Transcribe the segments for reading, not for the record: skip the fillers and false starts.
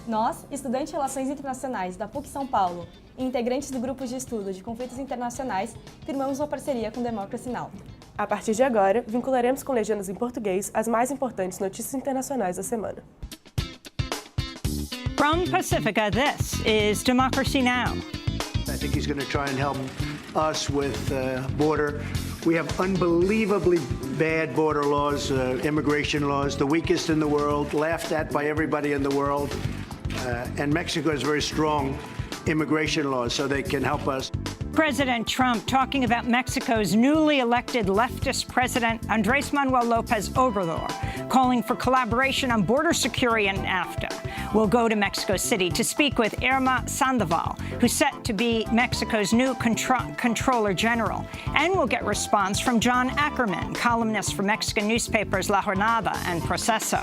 Nós, estudantes de Relações Internacionais da PUC São Paulo e integrantes do grupo de estudo de conflitos internacionais, firmamos uma parceria com Democracy Now! A partir de agora, vincularemos com legendas em português as mais importantes notícias internacionais da semana. From Pacifica, this is Democracy Now! I think he's going to try and help us with border. We have unbelievably bad border laws, immigration laws, the weakest in the world, laughed at by everybody in the world. And Mexico has very strong immigration laws, so they can help us. President Trump talking about Mexico's newly elected leftist president, Andrés Manuel López Obrador, calling for collaboration on border security and NAFTA. We'll go to Mexico City to speak with Irma Sandoval, who's set to be Mexico's new Controller General. And we'll get response from John Ackerman, columnist for Mexican newspapers La Jornada and Proceso.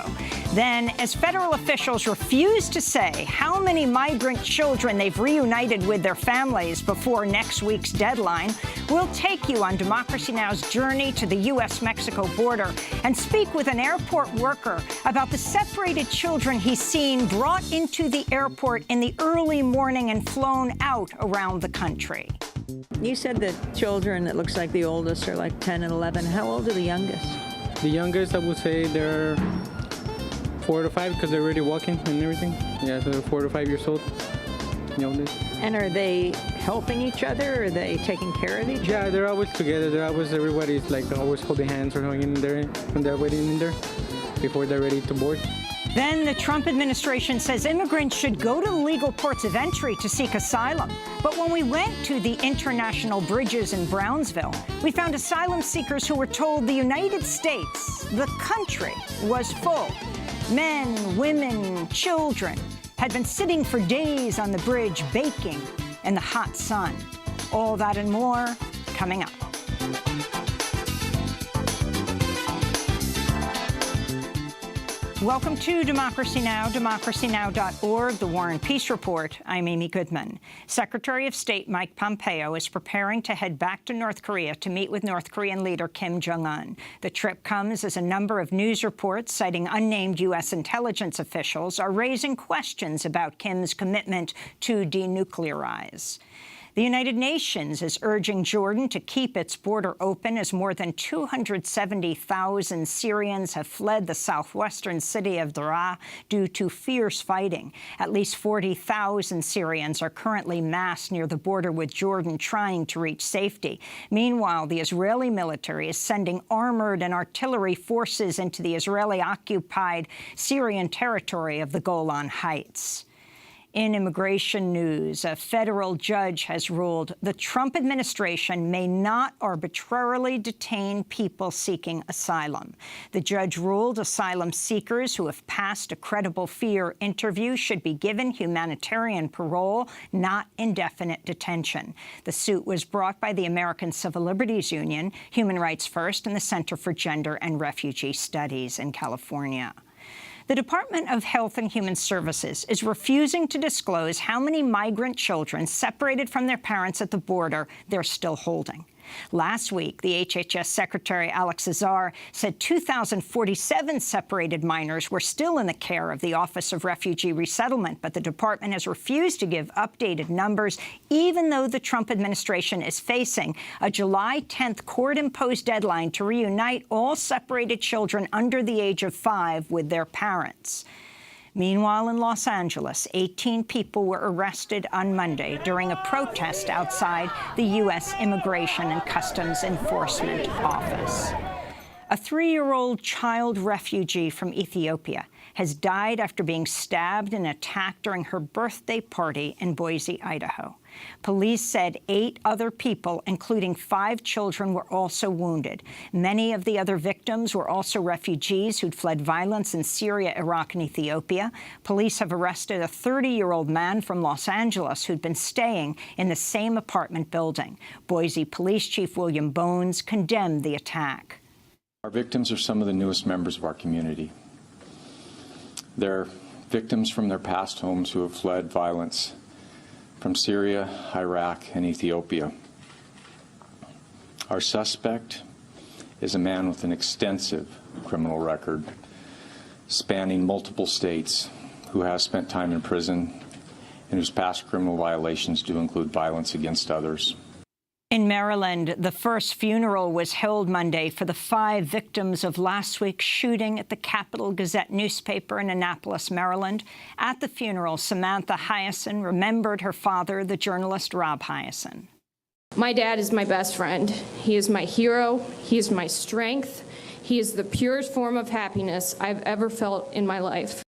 Then, as federal officials refuse to say how many migrant children they've reunited with their families before next week's deadline, we'll take you on Democracy Now!'s journey to the U.S.-Mexico border and speak with an airport worker about the separated children he's seen brought into the airport in the early morning and flown out around the country. You said that children, it looks like the oldest are like 10 and 11. How old are the youngest? The youngest, I would say they're 4 to 5 because they're already walking and everything. Yeah, so they're 4 to 5 years old. The oldest. And are they helping each other? Or are they taking care of each other? Yeah, they're always together. They're always, everybody's like always holding hands or something in there when they're waiting in there before they're ready to board. Then the Trump administration says immigrants should go to the legal ports of entry to seek asylum. But when we went to the international bridges in Brownsville, we found asylum seekers who were told the United States, the country, was full. Men, women, children had been sitting for days on the bridge baking in the hot sun. All that and more coming up. Welcome to Democracy Now!, democracynow.org, The War and Peace Report. I'm Amy Goodman. Secretary of State Mike Pompeo is preparing to head back to North Korea to meet with North Korean leader Kim Jong-un. The trip comes as a number of news reports citing unnamed U.S. intelligence officials are raising questions about Kim's commitment to denuclearize. The United Nations is urging Jordan to keep its border open as more than 270,000 Syrians have fled the southwestern city of Daraa due to fierce fighting. At least 40,000 Syrians are currently massed near the border with Jordan trying to reach safety. Meanwhile, the Israeli military is sending armored and artillery forces into the Israeli-occupied Syrian territory of the Golan Heights. In immigration news, a federal judge has ruled the Trump administration may not arbitrarily detain people seeking asylum. The judge ruled asylum seekers who have passed a credible fear interview should be given humanitarian parole, not indefinite detention. The suit was brought by the American Civil Liberties Union, Human Rights First, and the Center for Gender and Refugee Studies in California. The Department of Health and Human Services is refusing to disclose how many migrant children separated from their parents at the border they're still holding. Last week, the HHS Secretary Alex Azar said 2,047 separated minors were still in the care of the Office of Refugee Resettlement, but the department has refused to give updated numbers, even though the Trump administration is facing a July 10th court-imposed deadline to reunite all separated children under the age of 5 with their parents. Meanwhile, in Los Angeles, 18 people were arrested on Monday during a protest outside the U.S. Immigration and Customs Enforcement Office. A 3-year-old child refugee from Ethiopia has died after being stabbed and attacked during her birthday party in Boise, Idaho. Police said 8 other people, including 5 children, were also wounded. Many of the other victims were also refugees who'd fled violence in Syria, Iraq, and Ethiopia. Police have arrested a 30-year-old man from Los Angeles who'd been staying in the same apartment building. Boise Police Chief William Bones condemned the attack. Our victims are some of the newest members of our community. They're victims from their past homes who have fled violence from Syria, Iraq, and Ethiopia. Our suspect is a man with an extensive criminal record spanning multiple states, who has spent time in prison and whose past criminal violations do include violence against others. In Maryland, the first funeral was held Monday for the 5 victims of last week's shooting at the Capital Gazette newspaper in Annapolis, Maryland. At the funeral, Samantha Hyacin remembered her father, the journalist Rob Hyacin. My dad is my best friend. He is my hero. He is my strength. He is the purest form of happiness I've ever felt in my life.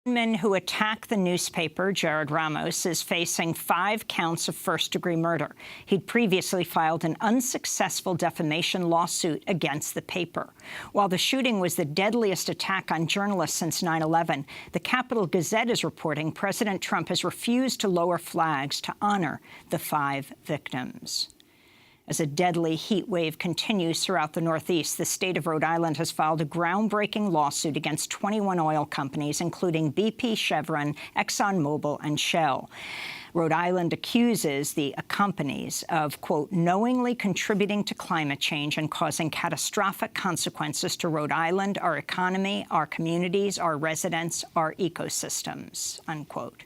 The man who attacked the newspaper, Jared Ramos, is facing 5 counts of first-degree murder. He'd previously filed an unsuccessful defamation lawsuit against the paper. While the shooting was the deadliest attack on journalists since 9/11, the Capital Gazette is reporting President Trump has refused to lower flags to honor the 5 victims. As a deadly heat wave continues throughout the Northeast, the state of Rhode Island has filed a groundbreaking lawsuit against 21 oil companies, including BP, Chevron, ExxonMobil, and Shell. Rhode Island accuses the companies of, quote, knowingly contributing to climate change and causing catastrophic consequences to Rhode Island, our economy, our communities, our residents, our ecosystems, unquote.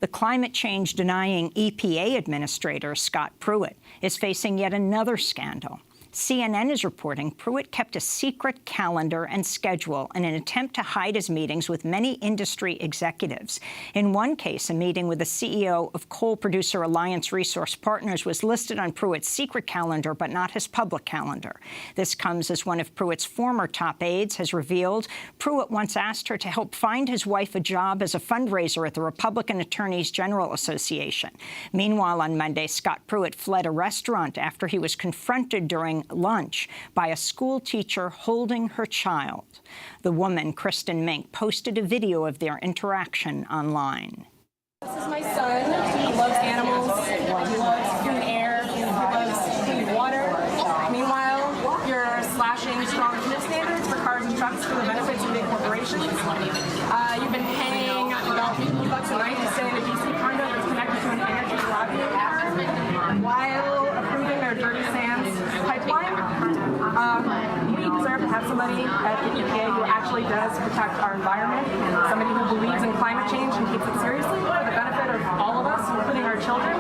The climate change-denying EPA administrator, Scott Pruitt, is facing yet another scandal. CNN is reporting Pruitt kept a secret calendar and schedule in an attempt to hide his meetings with many industry executives. In one case, a meeting with the CEO of Coal Producer Alliance Resource Partners was listed on Pruitt's secret calendar, but not his public calendar. This comes as one of Pruitt's former top aides has revealed Pruitt once asked her to help find his wife a job as a fundraiser at the Republican Attorneys General Association. Meanwhile, on Monday, Scott Pruitt fled a restaurant after he was confronted during lunch by a school teacher holding her child. The woman, Kristen Mink, posted a video of their interaction online. This is my son. He loves animals. He loves clean air. He loves clean water. Meanwhile, you're slashing strong emission standards for cars and trucks for the benefits of big corporations. You've been paying about $50 a night to stay in a DC condo that's connected to an energy lobbying firm while approving their dirty sands pipeline. We deserve to have somebody at the EPA who actually does protect our environment, somebody who believes in climate change and takes it seriously for the benefit of all of us, including our children.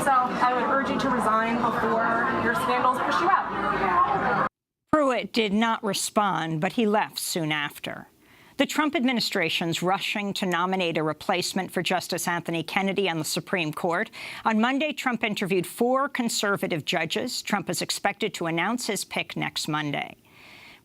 So I would urge you to resign before your scandals push you out. Pruitt did not respond, but he left soon after. The Trump administration's rushing to nominate a replacement for Justice Anthony Kennedy on the Supreme Court. On Monday, Trump interviewed 4 conservative judges. Trump is expected to announce his pick next Monday.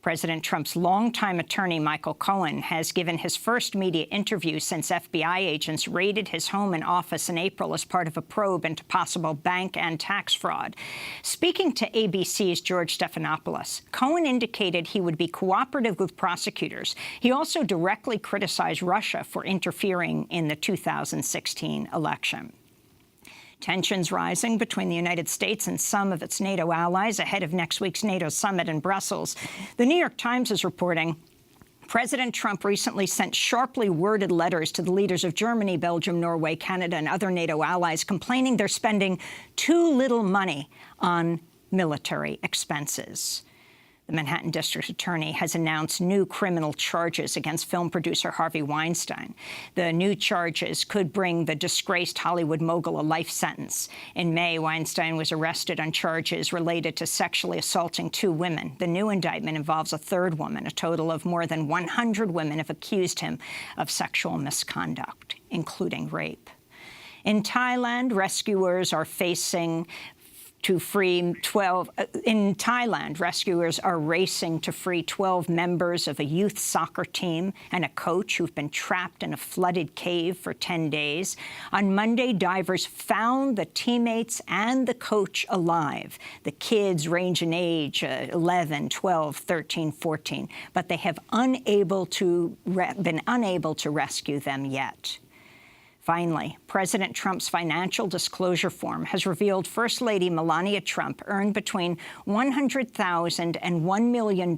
President Trump's longtime attorney, Michael Cohen, has given his first media interview since FBI agents raided his home and office in April as part of a probe into possible bank and tax fraud. Speaking to ABC's George Stephanopoulos, Cohen indicated he would be cooperative with prosecutors. He also directly criticized Russia for interfering in the 2016 election. Tensions rising between the United States and some of its NATO allies ahead of next week's NATO summit in Brussels. The New York Times is reporting President Trump recently sent sharply worded letters to the leaders of Germany, Belgium, Norway, Canada, and other NATO allies, complaining they're spending too little money on military expenses. The Manhattan District Attorney has announced new criminal charges against film producer Harvey Weinstein. The new charges could bring the disgraced Hollywood mogul a life sentence. In May, Weinstein was arrested on charges related to sexually assaulting 2 women. The new indictment involves a 3rd woman. A total of more than 100 women have accused him of sexual misconduct, including rape. In Thailand, rescuers are racing to free 12 members of a youth soccer team and a coach who've been trapped in a flooded cave for 10 days. On Monday, divers found the teammates and the coach alive. The kids range in age 11, 12, 13, 14, but they have been unable to rescue them yet. Finally, President Trump's financial disclosure form has revealed First Lady Melania Trump earned between $100,000 and $1 million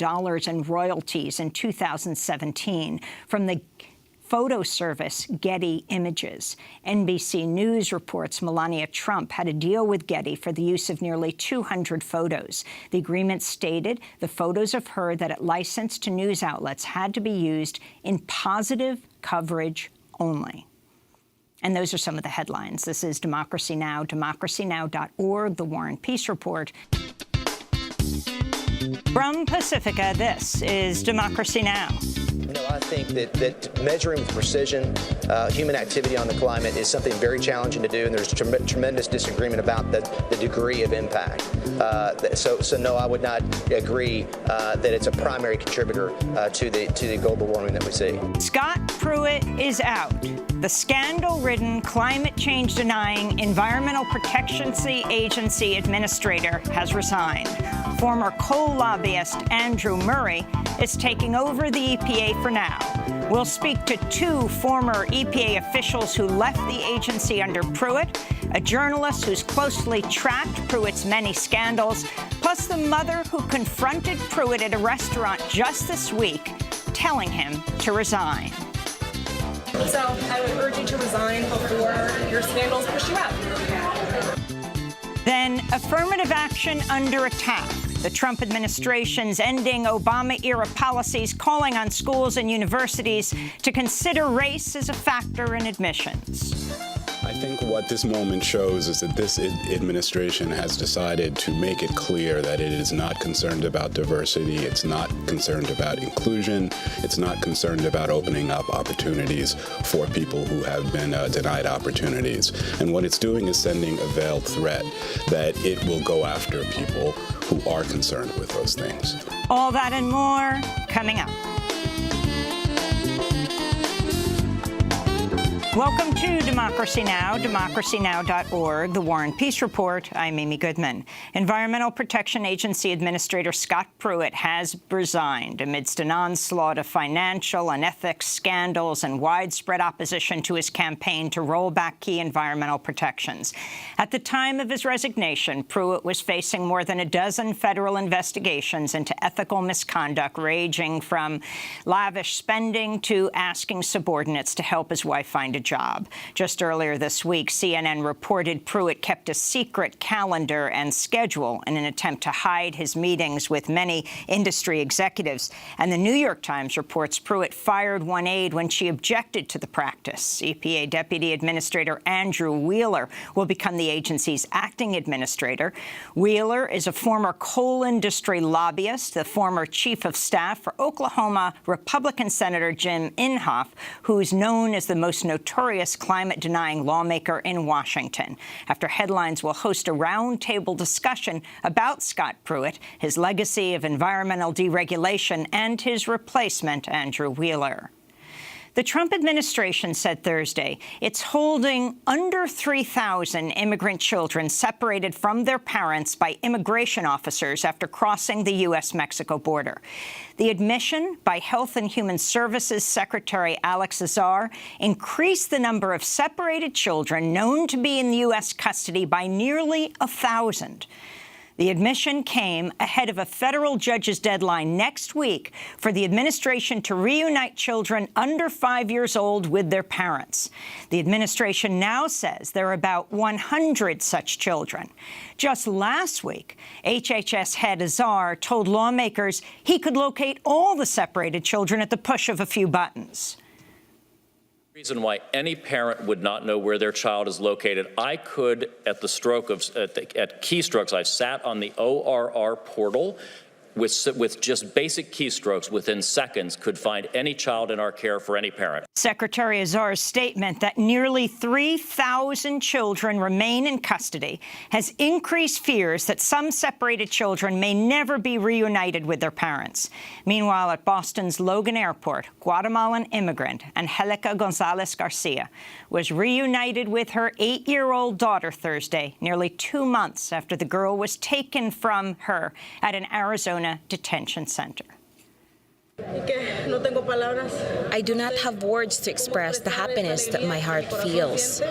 in royalties in 2017 from the photo service Getty Images. NBC News reports Melania Trump had a deal with Getty for the use of nearly 200 photos. The agreement stated the photos of her that it licensed to news outlets had to be used in positive coverage only. And those are some of the headlines. This is Democracy Now!, democracynow.org, The War and Peace Report. From Pacifica, this is Democracy Now! I think that measuring with precision human activity on the climate is something very challenging to do, and there's tremendous disagreement about the degree of impact. So no, I would not agree that it's a primary contributor to the global warming that we see. Scott Pruitt is out. The scandal-ridden, climate change-denying Environmental Protection Agency administrator has resigned. Former coal lobbyist Andrew Murray is taking over the EPA for now. We'll speak to two former EPA officials who left the agency under Pruitt, a journalist who's closely tracked Pruitt's many scandals, plus the mother who confronted Pruitt at a restaurant just this week, telling him to resign. So I would urge you to resign before your scandals push you out. Then affirmative action under attack. The Trump administration's ending Obama-era policies calling on schools and universities to consider race as a factor in admissions. I think what this moment shows is that this administration has decided to make it clear that it is not concerned about diversity, it's not concerned about inclusion, it's not concerned about opening up opportunities for people who have been denied opportunities. And what it's doing is sending a veiled threat that it will go after people who are concerned with those things. All that and more coming up. Welcome to Democracy Now!, democracynow.org, The War and Peace Report. I'm Amy Goodman. Environmental Protection Agency Administrator Scott Pruitt has resigned amidst an onslaught of financial and ethics scandals and widespread opposition to his campaign to roll back key environmental protections. At the time of his resignation, Pruitt was facing more than a dozen federal investigations into ethical misconduct, ranging from lavish spending to asking subordinates to help his wife find a job. Just earlier this week, CNN reported Pruitt kept a secret calendar and schedule in an attempt to hide his meetings with many industry executives. And the New York Times reports Pruitt fired one aide when she objected to the practice. EPA Deputy Administrator Andrew Wheeler will become the agency's acting administrator. Wheeler is a former coal industry lobbyist, the former chief of staff for Oklahoma Republican Senator Jim Inhofe, who's known as the most notorious climate-denying lawmaker in Washington. After Headlines will host a roundtable discussion about Scott Pruitt, his legacy of environmental deregulation, and his replacement, Andrew Wheeler. The Trump administration said Thursday it's holding under 3,000 immigrant children separated from their parents by immigration officers after crossing the U.S.-Mexico border. The admission by Health and Human Services Secretary Alex Azar increased the number of separated children known to be in U.S. custody by nearly 1,000. The admission came ahead of a federal judge's deadline next week for the administration to reunite children under 5 years old with their parents. The administration now says there are about 100 such children. Just last week, HHS head Azar told lawmakers he could locate all the separated children at the push of a few buttons. Reason why any parent would not know where their child is located. I could, at keystrokes, I've sat on the ORR portal with just basic keystrokes within seconds, could find any child in our care for any parent. Secretary Azar's statement that nearly 3,000 children remain in custody has increased fears that some separated children may never be reunited with their parents. Meanwhile, at Boston's Logan Airport, Guatemalan immigrant Angelica Gonzalez Garcia was reunited with her 8-year-old daughter Thursday, nearly 2 months after the girl was taken from her at an Arizona detention center. I do not have words to express the happiness that my heart feels,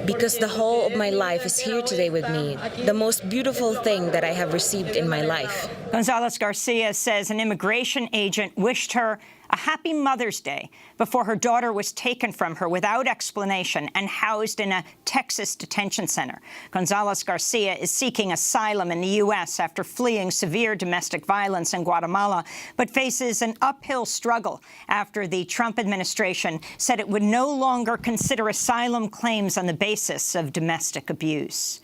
because the whole of my life is here today with me, the most beautiful thing that I have received in my life. Gonzalez Garcia says an immigration agent wished her a happy Mother's Day before her daughter was taken from her without explanation and housed in a Texas detention center. Gonzalez Garcia is seeking asylum in the U.S. after fleeing severe domestic violence in Guatemala, but faces an uphill struggle after the Trump administration said it would no longer consider asylum claims on the basis of domestic abuse.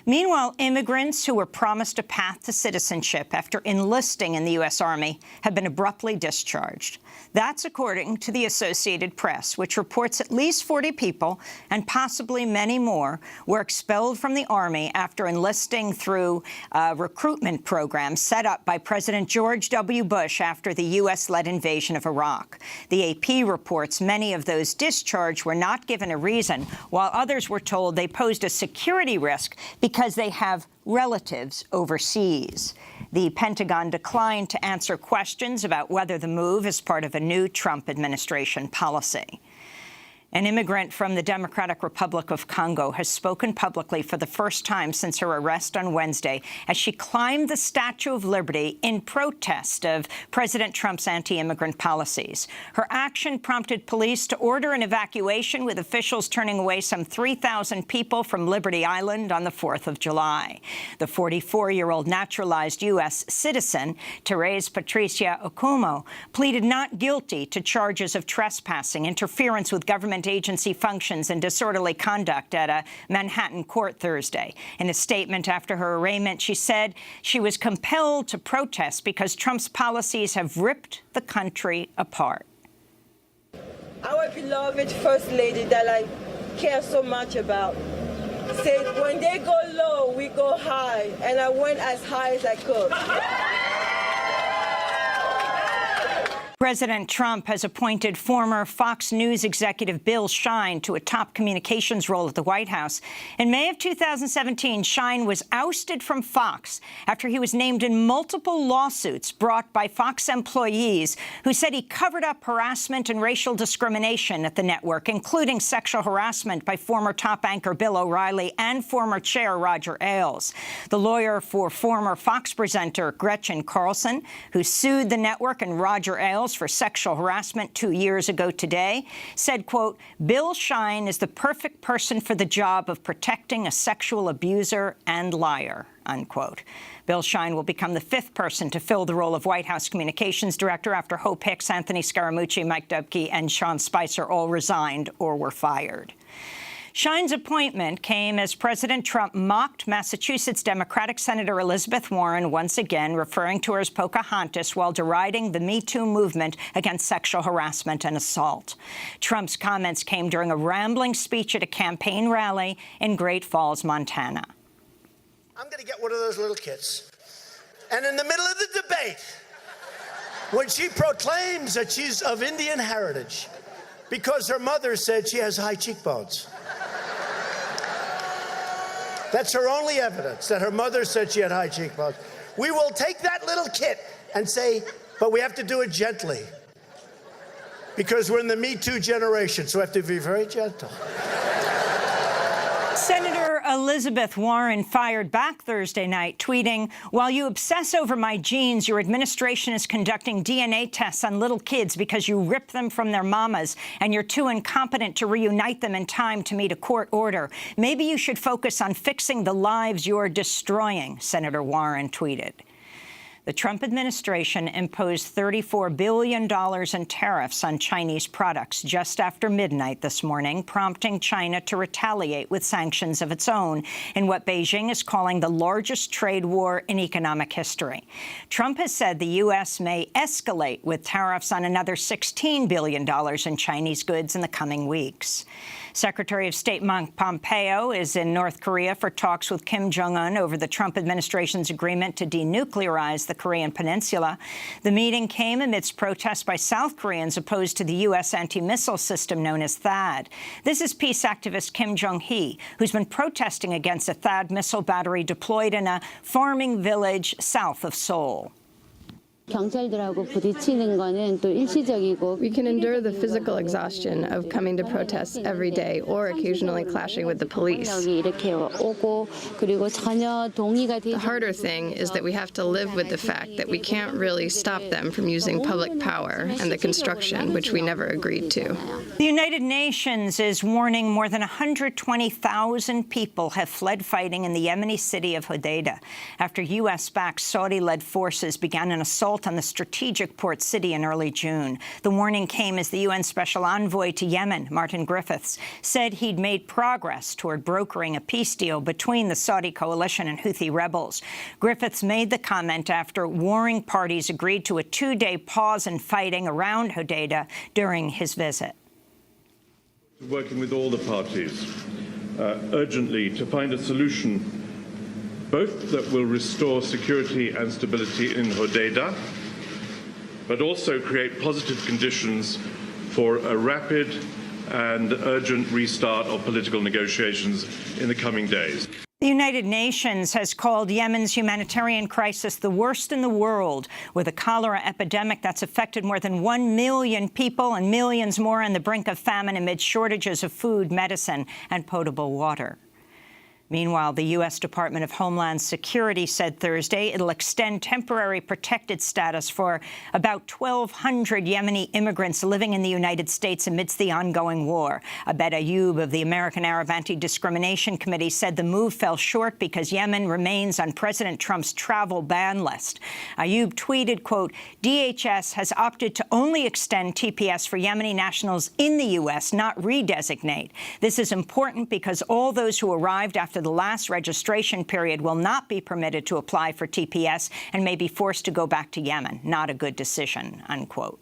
Meanwhile, immigrants who were promised a path to citizenship after enlisting in the U.S. Army have been abruptly discharged. That's according to the Associated Press, which reports at least 40 people, and possibly many more, were expelled from the Army after enlisting through a recruitment program set up by President George W. Bush after the U.S.-led invasion of Iraq. The AP reports many of those discharged were not given a reason, while others were told they posed a security risk because they have relatives overseas. The Pentagon declined to answer questions about whether the move is part of a new Trump administration policy. An immigrant from the Democratic Republic of Congo has spoken publicly for the first time since her arrest on Wednesday as she climbed the Statue of Liberty in protest of President Trump's anti-immigrant policies. Her action prompted police to order an evacuation, with officials turning away some 3,000 people from Liberty Island on the 4th of July. The 44-year-old naturalized U.S. citizen, Therese Patricia Okumo, pleaded not guilty to charges of trespassing, interference with government agency functions, and disorderly conduct at a Manhattan court Thursday. In a statement after her arraignment, she said she was compelled to protest because Trump's policies have ripped the country apart. Our beloved First Lady that I care so much about said, when they go low, we go high, and I went as high as I could. President Trump has appointed former Fox News executive Bill Shine to a top communications role at the White House. In May of 2017, Shine was ousted from Fox after he was named in multiple lawsuits brought by Fox employees who said he covered up harassment and racial discrimination at the network, including sexual harassment by former top anchor Bill O'Reilly and former chair Roger Ailes. The lawyer for former Fox presenter Gretchen Carlson, who sued the network and Roger Ailes for sexual harassment 2 years ago today, said, quote, Bill Shine is the perfect person for the job of protecting a sexual abuser and liar, unquote. Bill Shine will become the 5th person to fill the role of White House communications director after Hope Hicks, Anthony Scaramucci, Mike Dubke, and Sean Spicer all resigned or were fired. Shine's appointment came as President Trump mocked Massachusetts Democratic Senator Elizabeth Warren once again, referring to her as Pocahontas while deriding the Me Too movement against sexual harassment and assault. Trump's comments came during a rambling speech at a campaign rally in Great Falls, Montana. I'm going to get one of those little kids, and in the middle of the debate, when she proclaims that she's of Indian heritage because her mother said she has high cheekbones. That's her only evidence, that her mother said she had high cheekbones. We will take that little kid and say, but we have to do it gently, because we're in the Me Too generation, so we have to be very gentle. Senator Elizabeth Warren fired back Thursday night, tweeting, while you obsess over my genes, your administration is conducting DNA tests on little kids because you rip them from their mamas and you're too incompetent to reunite them in time to meet a court order. Maybe you should focus on fixing the lives you're destroying, Senator Warren tweeted. The Trump administration imposed $34 billion in tariffs on Chinese products just after midnight this morning, prompting China to retaliate with sanctions of its own in what Beijing is calling the largest trade war in economic history. Trump has said the U.S. may escalate with tariffs on another $16 billion in Chinese goods in the coming weeks. Secretary of State Mike Pompeo is in North Korea for talks with Kim Jong-un over the Trump administration's agreement to denuclearize the Korean peninsula. The meeting came amidst protests by South Koreans opposed to the U.S. anti-missile system known as THAAD. This is peace activist Kim Jong-hee, who's been protesting against a THAAD missile battery deployed in a farming village south of Seoul. 경찰들하고 부딪히는 거는 또 일시적이고 We can endure the physical exhaustion of coming to protests every day or occasionally clashing with the police. 이렇게 오고 그리고 전혀 동의가 되지 The harder thing is that we have to live with the fact that we can't really stop them from using public power and the construction, which we never agreed to. The United Nations is warning more than 120,000 people have fled fighting in the Yemeni city of Hodeidah after U.S.-backed Saudi-led forces began an assault on the strategic port city in early June. The warning came as the UN Special Envoy to Yemen, Martin Griffiths, said he'd made progress toward brokering a peace deal between the Saudi coalition and Houthi rebels. Griffiths made the comment after warring parties agreed to a 2-day pause in fighting around Hodeidah during his visit. Working with all the parties urgently to find a solution both that will restore security and stability in Hodeidah, but also create positive conditions for a rapid and urgent restart of political negotiations in the coming days. The United Nations has called Yemen's humanitarian crisis the worst in the world, with a cholera epidemic that's affected more than 1 million people and millions more on the brink of famine amid shortages of food, medicine, and potable water. Meanwhile, the U.S. Department of Homeland Security said Thursday it'll extend temporary protected status for about 1,200 Yemeni immigrants living in the United States amidst the ongoing war. Abed Ayoub of the American Arab Anti-Discrimination Committee said the move fell short because Yemen remains on President Trump's travel ban list. Ayoub tweeted, quote, DHS has opted to only extend TPS for Yemeni nationals in the U.S., not redesignate. This is important because all those who arrived after the last registration period will not be permitted to apply for TPS and may be forced to go back to Yemen. Not a good decision, unquote.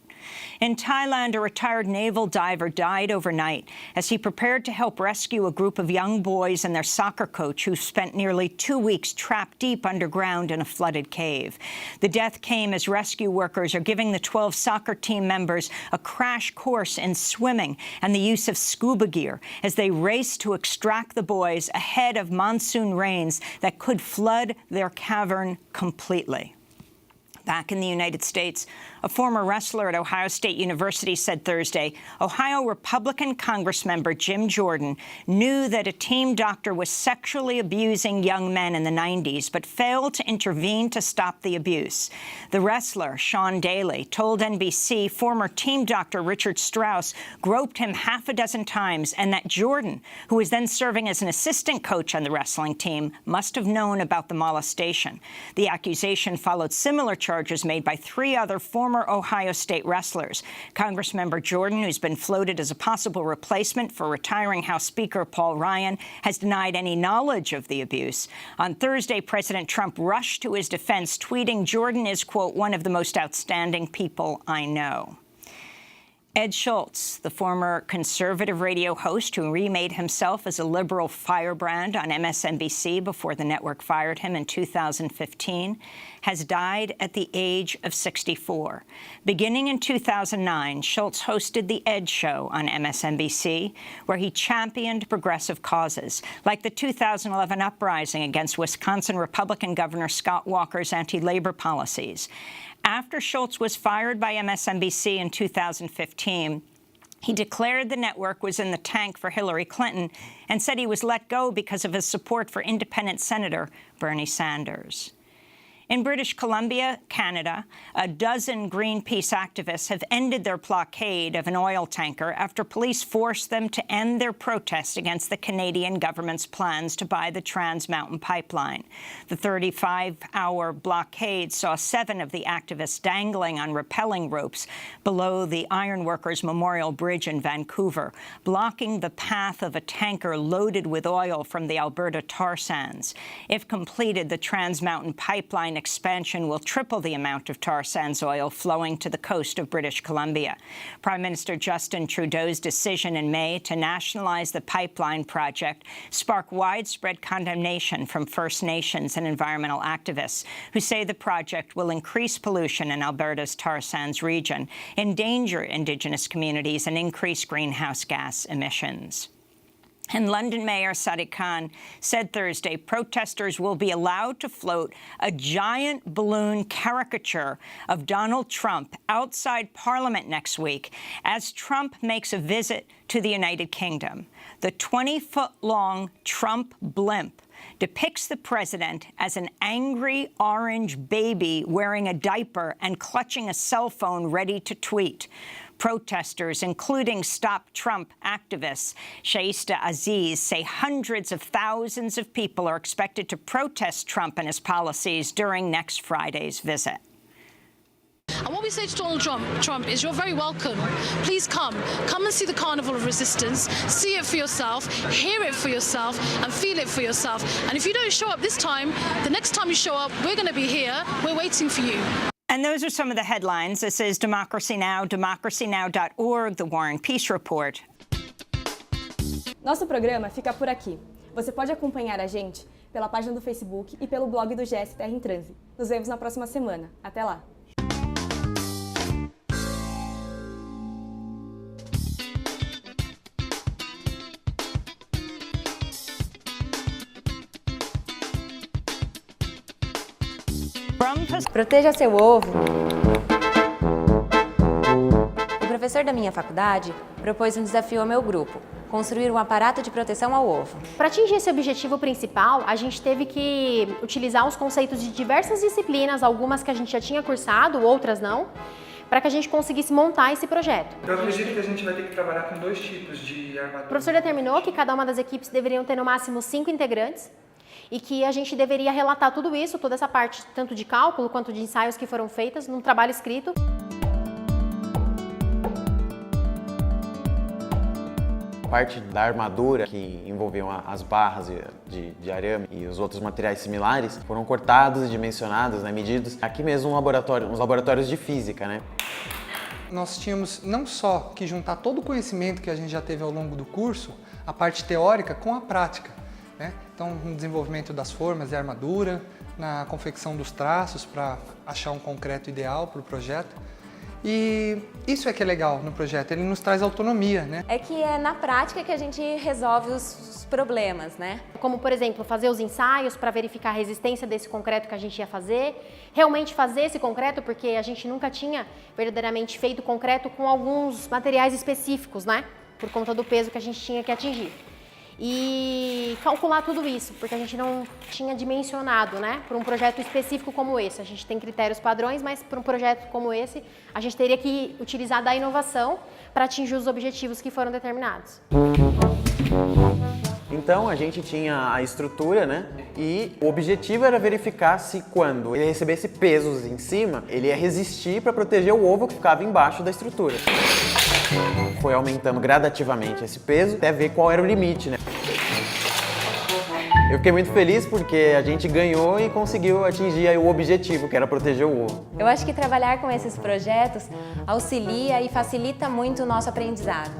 In Thailand, a retired naval diver died overnight as he prepared to help rescue a group of young boys and their soccer coach who spent nearly 2 weeks trapped deep underground in a flooded cave. The death came as rescue workers are giving the 12 soccer team members a crash course in swimming and the use of scuba gear as they race to extract the boys ahead of monsoon rains that could flood their cavern completely. Back in the United States, a former wrestler at Ohio State University said Thursday Ohio Republican Congressmember Jim Jordan knew that a team doctor was sexually abusing young men in the 90s, but failed to intervene to stop the abuse. The wrestler, Sean Daly, told NBC former team doctor Richard Strauss groped him half a dozen times and that Jordan, who was then serving as an assistant coach on the wrestling team, must have known about the molestation. The accusation followed similar charges made by 3 other former Ohio State wrestlers. Congressmember Jordan, who's been floated as a possible replacement for retiring House Speaker Paul Ryan, has denied any knowledge of the abuse. On Thursday, President Trump rushed to his defense, tweeting Jordan is, quote, one of the most outstanding people I know. Ed Schultz, the former conservative radio host who remade himself as a liberal firebrand on MSNBC before the network fired him in 2015, has died at the age of 64. Beginning in 2009, Schultz hosted The Ed Show on MSNBC, where he championed progressive causes, like the 2011 uprising against Wisconsin Republican Governor Scott Walker's anti-labor policies. After Schultz was fired by MSNBC in 2015, he declared the network was in the tank for Hillary Clinton and said he was let go because of his support for independent Senator Bernie Sanders. In British Columbia, Canada, a dozen Greenpeace activists have ended their blockade of an oil tanker after police forced them to end their protest against the Canadian government's plans to buy the Trans Mountain pipeline. The 35-hour blockade saw 7 of the activists dangling on rappelling ropes below the Ironworkers Memorial Bridge in Vancouver, blocking the path of a tanker loaded with oil from the Alberta tar sands. If completed, the Trans Mountain pipeline expansion will triple the amount of tar sands oil flowing to the coast of British Columbia. Prime Minister Justin Trudeau's decision in May to nationalize the pipeline project sparked widespread condemnation from First Nations and environmental activists who say the project will increase pollution in Alberta's tar sands region, endanger Indigenous communities, and increase greenhouse gas emissions. And London Mayor Sadiq Khan said Thursday protesters will be allowed to float a giant balloon caricature of Donald Trump outside Parliament next week as Trump makes a visit to the United Kingdom. The 20-foot-long Trump blimp depicts the president as an angry orange baby wearing a diaper and clutching a cell phone ready to tweet. Protesters, including Stop Trump activists Shaista Aziz, say hundreds of thousands of people are expected to protest Trump and his policies during next Friday's visit. And what we say to Donald Trump is, you're very welcome. Please come and see the Carnival of Resistance, see it for yourself, hear it for yourself, and feel it for yourself. And if you don't show up this time, the next time you show up, we're going to be here. We're waiting for you. And those are some of the headlines. This is Democracy Now!, democracynow.org, The War and Peace Report. Nosso programa fica por aqui. Você pode acompanhar a gente pela página do Facebook e pelo blog do GSTR em Transe. Nos vemos na próxima semana. Até lá! Proteja seu ovo. O professor da minha faculdade propôs um desafio ao meu grupo: construir um aparato de proteção ao ovo. Para atingir esse objetivo principal, a gente teve que utilizar os conceitos de diversas disciplinas, algumas que a gente já tinha cursado, outras não, para que a gente conseguisse montar esse projeto. Eu acredito que a gente vai ter que trabalhar com 2 tipos de armadura. O professor determinou que cada uma das equipes deveriam ter no máximo 5 integrantes, e que a gente deveria relatar tudo isso, toda essa parte, tanto de cálculo quanto de ensaios que foram feitas, num trabalho escrito. A parte da armadura, que envolviam as barras de arame e os outros materiais similares, foram cortados e dimensionados, né, medidos aqui mesmo nos laboratórios de física, né? Nós tínhamos não só que juntar todo o conhecimento que a gente já teve ao longo do curso, a parte teórica com a prática, né? Então, no desenvolvimento das formas de armadura, na confecção dos traços para achar um concreto ideal para o projeto. E isso é que é legal no projeto, ele nos traz autonomia, né? É que é na prática que a gente resolve os problemas, né? Como, por exemplo, fazer os ensaios para verificar a resistência desse concreto que a gente ia fazer, realmente fazer esse concreto, porque a gente nunca tinha verdadeiramente feito concreto com alguns materiais específicos, né? Por conta do peso que a gente tinha que atingir. E calcular tudo isso, porque a gente não tinha dimensionado, né, para um projeto específico como esse. A gente tem critérios padrões, mas para um projeto como esse, a gente teria que utilizar da inovação para atingir os objetivos que foram determinados. Então a gente tinha a estrutura, né? E o objetivo era verificar se quando ele recebesse pesos em cima, ele ia resistir para proteger o ovo que ficava embaixo da estrutura. Foi aumentando gradativamente esse peso até ver qual era o limite, né? Eu fiquei muito feliz porque a gente ganhou e conseguiu atingir aí o objetivo, que era proteger o ovo. Eu acho que trabalhar com esses projetos auxilia e facilita muito o nosso aprendizado.